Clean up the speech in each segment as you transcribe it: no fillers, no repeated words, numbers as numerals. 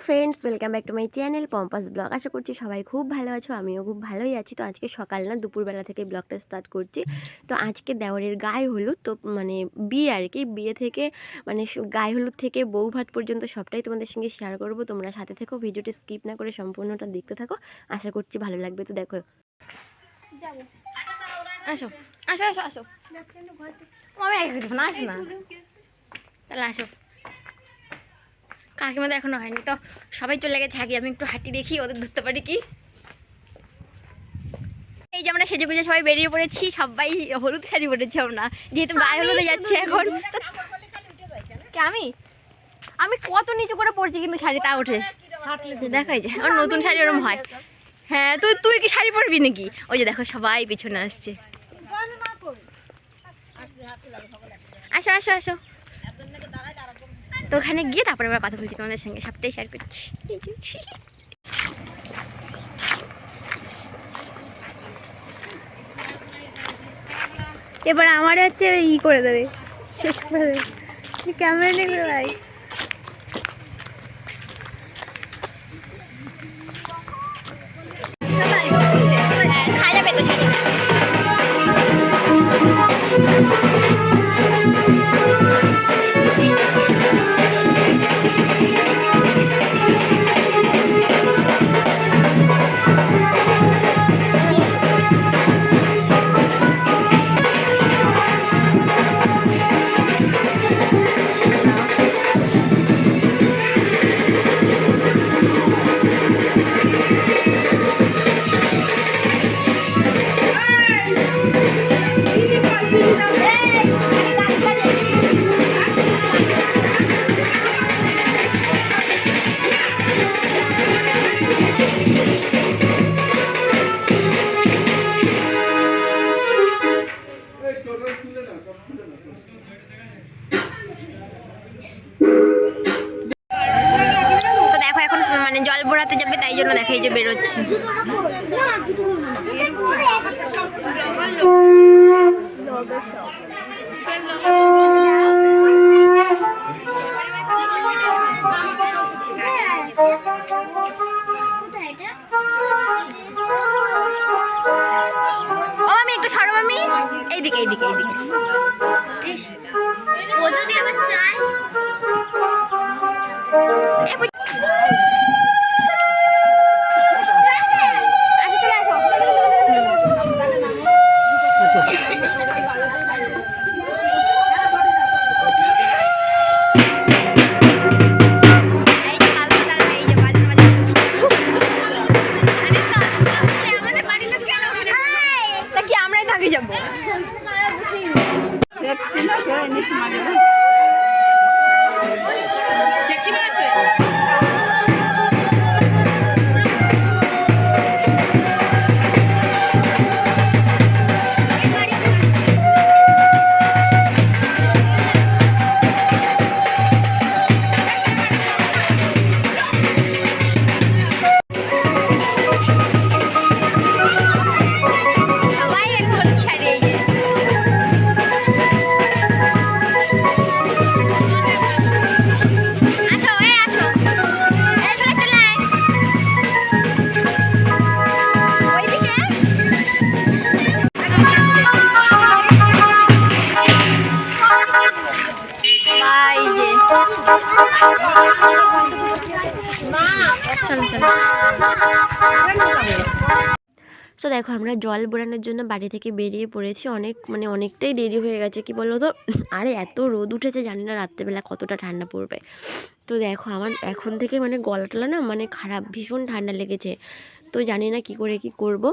Friends, welcome back to my channel Pompas vlog. আশা করছি সবাই খুব ভালো আছো, আমিও খুব ভালোই আছি। তো আজকে সকাল না দুপুরবেলা থেকে ব্লগটা স্টার্ট করছি। তো আজকে দেওরের গায়ে হলুদ, তো মানে বিয়ে আর কি, বিয়ে থেকে মানে গায়ে হলুদ থেকে বউ ভাত পর্যন্ত সবটাই তোমাদের সঙ্গে শেয়ার করবো। তোমরা সাথে থেকো, ভিডিওটি স্কিপ না করে সম্পূর্ণটা দেখতে থাকো, আশা করছি ভালো লাগবে। তো দেখো, আসো আসো আসো আসো, আমি আসো না, আসো না, তাহলে আসো। কাকিমা তো এখনো হয়নি, তো সবাই চলে গেছে আগে। আমি একটু হাঁটি দেখি, ওদের ধরতে পারি কি। এই যে আমরা সেজে গুজে সবাই বেরিয়ে পড়েছি, সবাই হলুদ শাড়ি পরেছি আমরা, যেহেতু গায়ে হলুদে যাচ্ছে এখন। আমি আমি কত নিচু করে পড়ছি, কিন্তু শাড়ি তা ওঠে। দেখাই যে আমার নতুন শাড়ি ওরম হয়। হ্যাঁ, তুই তুই কি শাড়ি পরবি নাকি? ওই যে দেখো সবাই পিছনে আসছে। আসো আসো আসো, তো ওখানে গিয়ে তারপরে আবার কথা বলছি তোমাদের সঙ্গে, সবটাই শেয়ার করছি। এবার আমার হচ্ছে ই করে দেবে, শেষ করে দেবে। ক্যামেরা নেবে ভাই। সাজাবে তো, সাজাবে। তো দেখো এখন মানে জল ভরাতে যাবে, তাই জন্য দেখো এই যে বেরোচ্ছে। ও আমি একটু সরো মামি, এইদিকে এইদিকে এইদিকে। ও যদি আবার চায় যাবো। তো দেখো আমরা জল বোড়ানোর জন্য বাড়ি থেকে বেরিয়ে পড়েছি। অনেকটাই দেরি হয়ে গেছে, কি বলো তো। আরে এত রোদ উঠেছে, জানি না রাত্রেবেলা কতটা ঠান্ডা পড়বে। তো দেখো আমার এখন থেকে গলা টলা না খারাপ, ভীষণ ঠান্ডা লেগেছে। তো জানি না কি করে কি করব।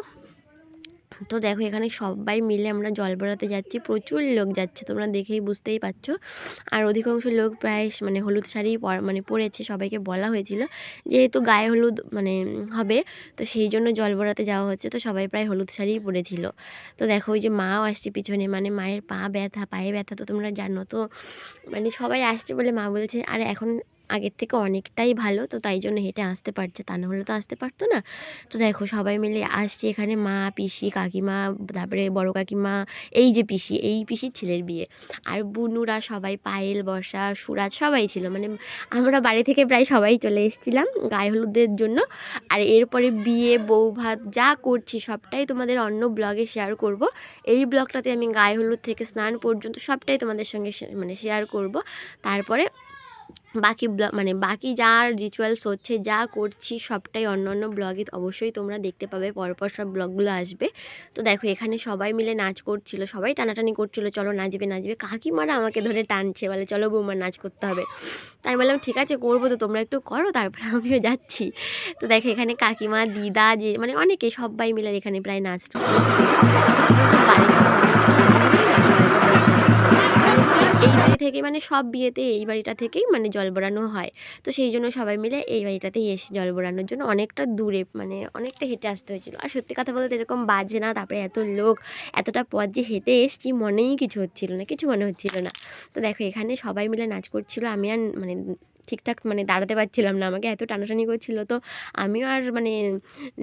তো দেখো এখানে সবাই মিলে আমরা জল ভরাতে যাচ্ছি, প্রচুর লোক যাচ্ছে, তোমরা দেখেই বুঝতেই পারছো। আর অধিকাংশ লোক প্রায় মানে হলুদ শাড়ি মানে পরেছে, সবাইকে বলা হয়েছিল যেহেতু গায়ে হলুদ মানে হবে, তো সেই জন্য জল ভরাতে যাওয়া হচ্ছে, তো সবাই প্রায় হলুদ শাড়িই পরেছিল। তো দেখো ওই যে মাও আসছে পিছনে, মানে মায়ের পায়ে ব্যথা তো তোমরা জানো, তো মানে সবাই আসছে বলে মা বলছে আর এখন আগের থেকে অনেকটাই ভালো, তো তাই জন্য হেঁটে আসতে পারছে, তা নাহলে তো আসতে পারতো না। তো দেখো সবাই মিলে আসছে এখানে, মা, পিসি, কাকিমা, তারপরে বড় কাকিমা, এই যে পিসি, এই পিসির ছেলের বিয়ে, আর বুনুরা সবাই, পায়েল, বর্ষা, সুরাজ সবাই ছিল, মানে আমরা বাড়ি থেকে প্রায় সবাই চলে এসেছিলাম গায়ে হলুদের জন্য। আর এরপরে বিয়ে, বউ ভাত যা করছি সবটাই তোমাদের অন্য ব্লগে শেয়ার করব। এই ব্লগটাতে আমি গায়ে হলুদ থেকে স্নান পর্যন্ত সবটাই তোমাদের সঙ্গে মানে শেয়ার করব। তারপরে বাকি মানে বাকি যা রিচুয়ালস হচ্ছে, যা করছি সবটাই অন্য অন্য ব্লগে অবশ্যই তোমরা দেখতে পাবে, পরপর সব ব্লগগুলো আসবে। তো দেখো এখানে সবাই মিলে নাচ করছিল, সবাই টানাটানি করছিল, চলো নাচবে নাচবে, কাকিমারা আমাকে ধরে টানছে, বলে চলো বৌমা নাচ করতে হবে। তাই বললাম ঠিক আছে করবো, তো তোমরা একটু করো, তারপরে আমিও যাচ্ছি। তো দেখো এখানে কাকিমা, দিদা, যে মানে অনেকে সবাই মিলে এখানে প্রায় নাচটা এই বাড়ি থেকে, মানে সব বিয়েতে এই বাড়িটা থেকেই মানে জল ভরানো হয়, তো সেই জন্য সবাই মিলে এই বাড়িটাতেই এসে জল ভরানোর জন্য। অনেকটা দূরে, মানে অনেকটা হেঁটে আসতে হয়েছিল, আর সত্যি কথা বলতে এরকম বাজে না, তারপরে এত লোক, এতটা পথ যে হেঁটে এসছি মনেই কিছু হচ্ছিল না, কিছু মনে হচ্ছিল না। তো দেখো এখানে সবাই মিলে নাচ করছিল, আমি আর মানে ঠিকঠাক মানে দাঁড়াতে পারছিলাম না, আমাকে এত টানাটানি করছিল, তো আমিও আর মানে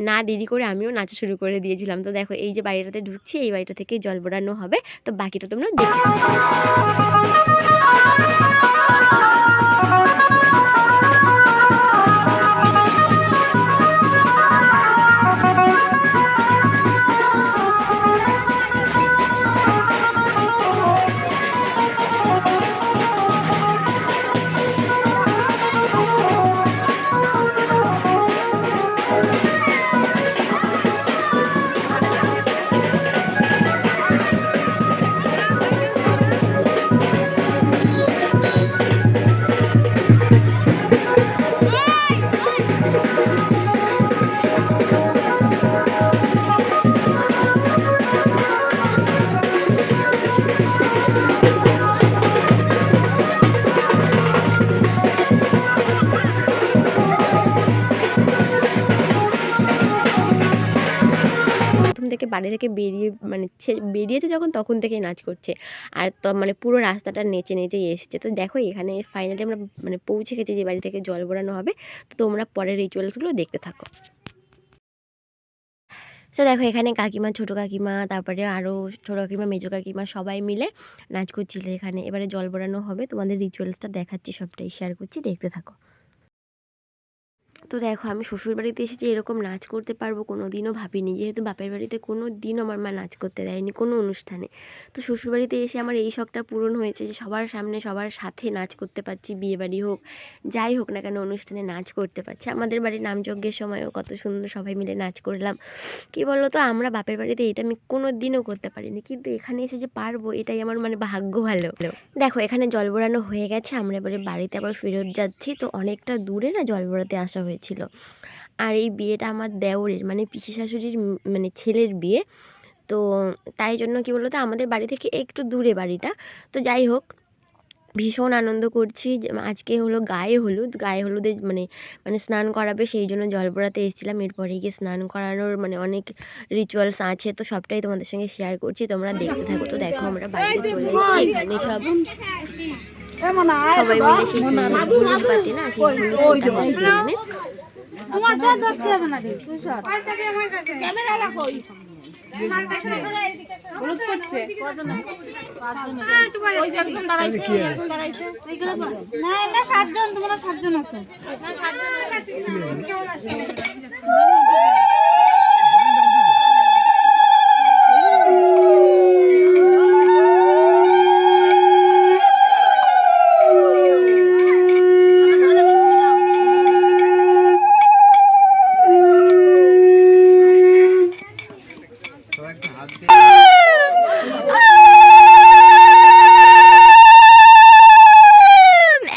না দেরি করে আমিও নাচা শুরু করে দিয়েছিলাম। তো দেখো এই যে বাড়িটাতে ঢুকছি, এই বাড়িটা থেকেই জল ভরানো হবে, তো বাকিটা তোমরা দেখো। থেকে বাড়ি থেকে বেরিয়ে মানে বেরিয়েছে যখন, তখন থেকেই নাচ করছে, আর তো মানে পুরো রাস্তাটা নেচে নেচেই এসছে। তো দেখো এখানে ফাইনালি আমরা মানে পৌঁছে গেছি যে বাড়ি থেকে জল ভরানো হবে, তো তোমরা পরের রিচুয়ালসগুলো দেখতে থাকো। তো দেখো এখানে কাকিমা, ছোটো কাকিমা, তারপরে আরও ছোটো কাকিমা, মেজো কাকিমা সবাই মিলে নাচ করছিল এখানে। এবারে জল ভরানো হবে, তোমাদের রিচুয়ালসটা দেখাচ্ছি, সবটাই শেয়ার করছি, দেখতে থাকো। তো দেখো আমি শ্বশুরবাড়িতে এসেছি, এরকম নাচ করতে পারবো কোনো দিনও ভাবিনি, যেহেতু বাপের বাড়িতে কোনো দিন আমার মা নাচ করতে দেয়নি কোনো অনুষ্ঠানে। তো শ্বশুরবাড়িতে এসে আমার এই শখটা পূরণ হয়েছে যে সবার সামনে সবার সাথে নাচ করতে পারছি, বিয়েবাড়ি হোক যাই হোক না কেন অনুষ্ঠানে নাচ করতে পারছি। আমাদের বাড়ির নামযজ্ঞের সময়ও কত সুন্দর সবাই মিলে নাচ করলাম। কী বলো তো, আমরা বাপের বাড়িতে এটা আমি কোনো দিনও করতে পারিনি, কিন্তু এখানে এসে যে পারবো এটাই আমার মানে ভাগ্য ভালো। দেখো এখানে জল ভরানো হয়ে গেছে, আমরা এবারে বাড়িতে আবার ফেরত যাচ্ছি। তো অনেকটা দূরে না জল ভরাতে আসা হয়েছিল, আর এই বিয়েটা আমার দেওরের মানে পিসি শাশুড়ির মানে ছেলের বিয়ে, তো তাই জন্য কী বলতো আমাদের বাড়ি থেকে একটু দূরে বাড়িটা। তো যাই হোক ভীষণ আনন্দ করছি, আজকে হলো গায়ে হলুদে মানে মানে স্নান করাবে, সেই জন্য জল ভরাতে এসেছিলাম। এরপরে গিয়ে স্নান করানোর মানে অনেক রিচুয়ালস আছে, তো সবটাই তোমাদের সঙ্গে শেয়ার করছি, তোমরা দেখতে থাকো। তো দেখো আমরা বাড়িতে চলে এসেছি, এখানে সবাই মিলে সেই হলুদ পাটি না, সেই হলুদ হচ্ছে এখানে। সাতজন, তোমরা সাতজন আছো।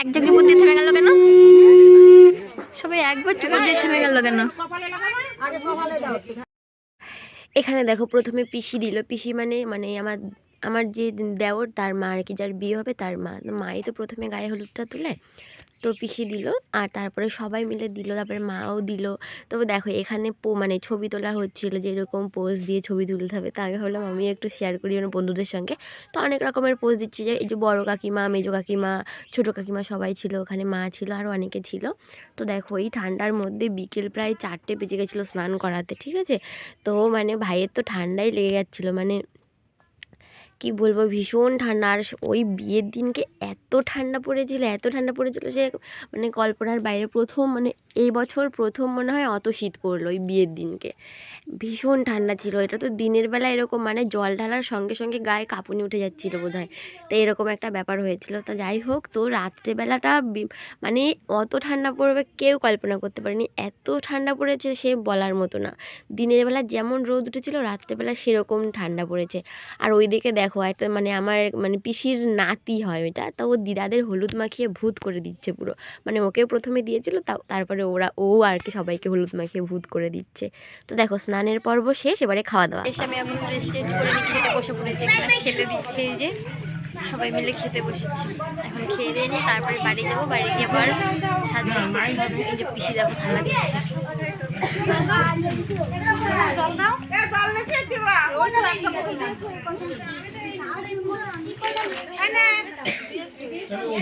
একজনের মধ্যে থেমে গেল কেন? সবাই একবার চুপ দিয়ে থেমে গেল কেন? দেখো প্রথমে পিসি দিল, পিসি মানে মানে আমার আমার যে দেওর তার মা আর কি, যার বিয়ে হবে তার মা, তো মাই তো প্রথমে গায়ে হলুদটা তুলে, তো পিসি দিল আর তারপরে সবাই মিলে দিল, তারপরে মাও দিল। তবে দেখো এখানে মানে ছবি তোলা হচ্ছিল, যেরকম পোজ দিয়ে ছবি তুলতে হবে, তা আমি ভাবলাম আমি একটু শেয়ার করি মানে বন্ধুদের সঙ্গে। তো অনেক রকমের পোজ দিচ্ছি, যে এই যে বড় কাকিমা, মেজো কাকিমা, ছোটো কাকিমা সবাই ছিল ওখানে, মা ছিল আরও অনেকে ছিল। তো দেখো এই ঠান্ডার মধ্যে বিকেল প্রায় 4টে বেজে গেছিলো স্নান করাতে, ঠিক আছে। তো মানে ভাইয়ের তো ঠান্ডাই লেগে যাচ্ছিলো, মানে কি বলবো ভীষণ ঠান্ডা। আর ওই বিয়ের দিনকে এত ঠান্ডা পড়েছিল, এত ঠান্ডা পড়েছিল যে মানে কল্পনার বাইরে। প্রথম মানে এই বছর প্রথম মনে হয় অত শীত পড়লো ওই বিয়ের দিনকে, ভীষণ ঠান্ডা ছিল। এটা তো দিনের বেলা এরকম মানে জল ঢালার সঙ্গে সঙ্গে গায়ে কাঁপুনি উঠে যাচ্ছিলো বোধহয়, তো এরকম একটা ব্যাপার হয়েছিল। তো যাই হোক, তো রাত্রেবেলাটা মানে অত ঠান্ডা পড়বে কেউ কল্পনা করতে পারেনি, এত ঠান্ডা পড়েছে সে বলার মতো না। দিনের বেলা যেমন রোদ উঠেছিল রাত্রেবেলা সেরকম ঠান্ডা পড়েছে। আর ওইদিকে দেখো একটা মানে আমার মানে পিসির নাতি হয় ওইটা, তো ও দিদাদের হলুদ মাখিয়ে ভূত করে দিচ্ছে পুরো, মানে ওকে প্রথমে দিয়েছিল তারপরে ও আর কি সবাইকে হলুদ মাখিয়ে ভূত করে দিচ্ছে। তো দেখো স্নানের পর্ব শেষ, এবারে খাওয়া দাওয়া। এসে আমি এখন ড্রেস চেঞ্জ করে নিয়ে খেতে বসে পড়েছি, এখানে খেতে দিচ্ছে, এই যে সবাই মিলে খেতে বসেছি। এখন খেয়ে দিয়ে নিয়ে তারপরে বাড়ি যাবো, বাড়ি গিয়ে আবার সাজগোজ করতে হবে। এই যে পিসি দেখো থালা দিচ্ছে।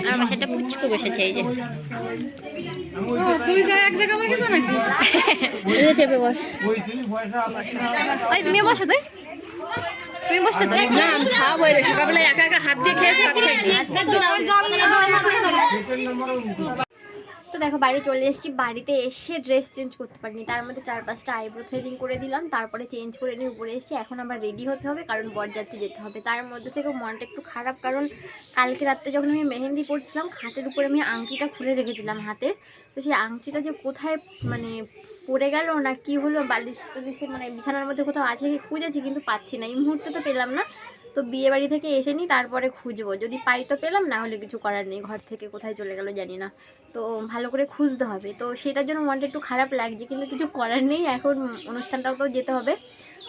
আমার পাশে একটা পুচকু বসেছে, এই যে চেপে বস। ওই তুমিও বসো, তুমি বসছো তো? না খাওয়াবো, সকালবেলা একা একা হাত দিয়ে খেয়েছি। তো দেখো বাড়ি চলে এসেছি, বাড়িতে এসে ড্রেস চেঞ্জ করতে পারিনি, তার মধ্যে 4-5টা আইব্রো থ্রেডিং করে দিলাম, তারপরে চেঞ্জ করে নিয়ে উপরে এসেছি। এখন আবার রেডি হতে হবে কারণ বরযাত্রী যেতে হবে। তার মধ্যে থেকেও মনটা একটু খারাপ, কারণ কালকে রাত্রে যখন আমি মেহেন্দি পড়ছিলাম খাটের উপরে আমি আংটিটা খুলে রেখেছিলাম হাতের, তো সেই আংটিটা যে কোথায় মানে পড়ে গেল না কি হলো, বালিশ টালিশে মানে বিছানার মধ্যে কোথাও আছে কি খুঁজেছি কিন্তু পাচ্ছি না, এই মুহূর্তে তো পেলাম না। তো বিয়ে বাড়ি থেকে এসে নিই তারপরে খুঁজবো, যদি পাই তো পেলাম, না হলে কিছু করার নেই, ঘর থেকে কোথায় চলে গেল জানি না, তো ভালো করে খুঁজতে হবে। তো সেটার জন্য মনটা একটু খারাপ লাগছে, কিন্তু কিছু করার নেই, এখন অনুষ্ঠানটাও তো যেতে হবে।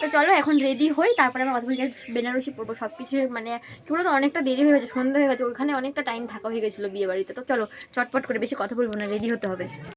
তো চলো এখন রেডি হই, তারপরে আমরা অথবা বেনারসি পরবো। সব কিছু মানে কী বলতো অনেকটা দেরি হয়ে গেছে, সন্ধ্যা হয়ে গেছে, ওইখানে অনেকটা টাইম থাকা হয়ে গেছিলো বিয়ে বাড়িতে। তো চলো চটপট করে, বেশি কথা বলবো না, রেডি হতে হবে।